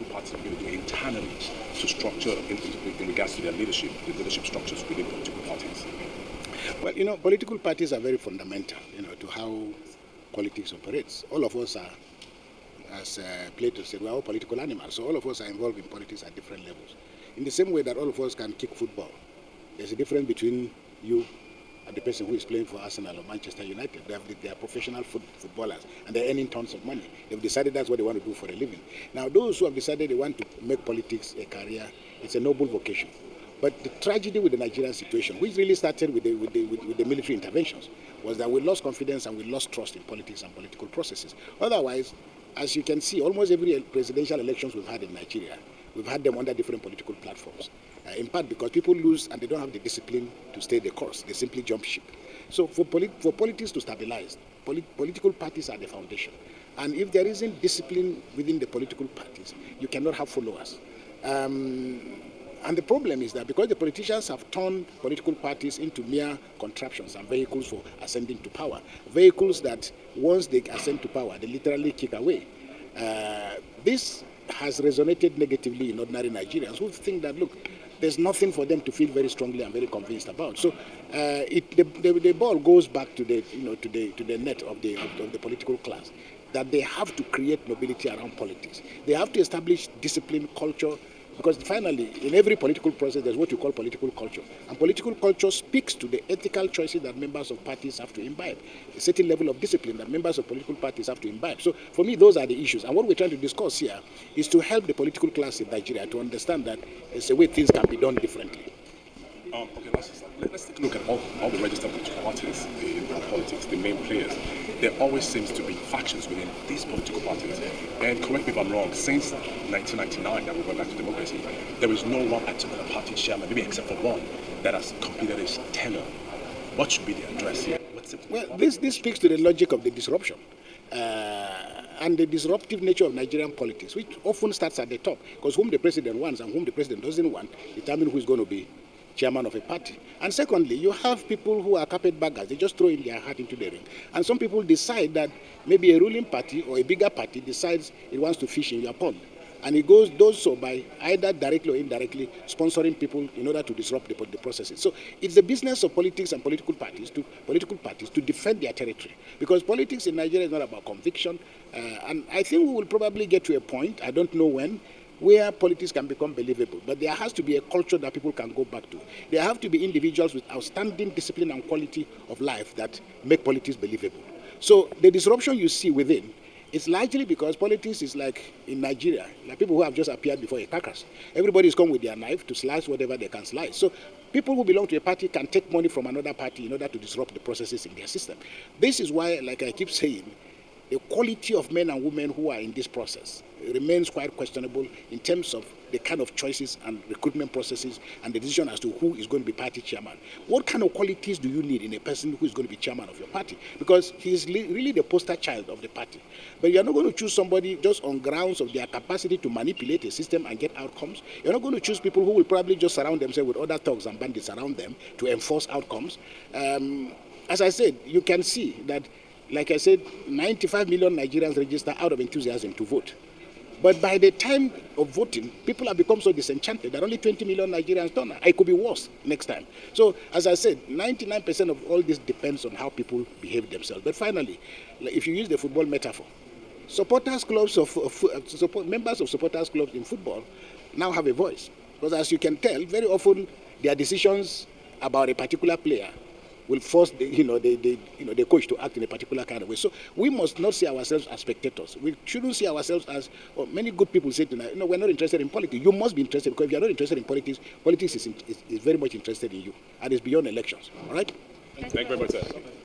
political parties are going to do internally to structure in regards to their leadership, the leadership structures within political parties? Well, political parties are very fundamental, to how politics operates. All of us are, as Plato said, we're all political animals. So all of us are involved in politics at different levels. In the same way that all of us can kick football, there's a difference between you and the person who is playing for Arsenal or Manchester United. They are professional footballers, and they're earning tons of money. They've decided that's what they want to do for a living. Now, those who have decided they want to make politics a career, it's a noble vocation. But the tragedy with the Nigerian situation, which really started with the military interventions, was that we lost confidence and we lost trust in politics and political processes. Otherwise, as you can see, almost every presidential elections we've had in Nigeria, we've had them under different political platforms. In part because people lose and they don't have the discipline to stay the course. They simply jump ship. So for politics to stabilize, political parties are the foundation. And if there isn't discipline within the political parties, you cannot have followers. And the problem is that because the politicians have turned political parties into mere contraptions and vehicles for ascending to power, vehicles that once they ascend to power, they literally kick away. This has resonated negatively in ordinary Nigerians who think that, look, there's nothing for them to feel very strongly and very convinced about. So the ball goes back to the net of the political class, that they have to create nobility around politics. They have to establish discipline, culture, because finally, in every political process, there's what you call political culture. And political culture speaks to the ethical choices that members of parties have to imbibe, a certain level of discipline that members of political parties have to imbibe. So for me, those are the issues. And what we're trying to discuss here is to help the political class in Nigeria to understand that it's a way things can be done differently. Okay, let's take a look at all the registered political parties in politics, the main players. There always seems to be factions within these political parties. And correct me if I'm wrong, since 1999 that we went back to democracy, there is no one particular party chairman, maybe except for one, that has completed his tenure. What should be the address here? Well, this speaks to the logic of the disruption and the disruptive nature of Nigerian politics, which often starts at the top, because whom the president wants and whom the president doesn't want determine who is going to be chairman of a party. And secondly, you have people who are carpetbaggers. They just throw in their hat into the ring. And some people decide that maybe a ruling party or a bigger party decides it wants to fish in your pond. And it does so by either directly or indirectly sponsoring people in order to disrupt the processes. So it's the business of politics and political parties to defend their territory. Because politics in Nigeria is not about conviction. And I think we will probably get to a point, I don't know when, where politics can become believable. But there has to be a culture that people can go back to. There have to be individuals with outstanding discipline and quality of life that make politics believable. So the disruption you see within is largely because politics is like in Nigeria, like people who have just appeared before a carcass. Everybody's come with their knife to slice whatever they can slice. So people who belong to a party can take money from another party in order to disrupt the processes in their system. This is why, like I keep saying, the quality of men and women who are in this process remains quite questionable in terms of the kind of choices and recruitment processes and the decision as to who is going to be party chairman. What kind of qualities do you need in a person who is going to be chairman of your party? Because he is really the poster child of the party. But you're not going to choose somebody just on grounds of their capacity to manipulate a system and get outcomes. You're not going to choose people who will probably just surround themselves with other thugs and bandits around them to enforce outcomes. As I said, you can see that, like I said, 95 million Nigerians register out of enthusiasm to vote. But by the time of voting, people have become so disenchanted that only 20 million Nigerians don't. It could be worse next time. So, as I said, 99% of all this depends on how people behave themselves. But finally, if you use the football metaphor, supporters clubs members of supporters clubs in football now have a voice. Because as you can tell, very often their decisions about a particular player will force the coach to act in a particular kind of way. So we must not see ourselves as spectators. We shouldn't see ourselves as, many good people say tonight, we're not interested in politics. You must be interested, because if you're not interested in politics, politics is very much interested in you. And it's beyond elections. All right? Thank you very much, sir.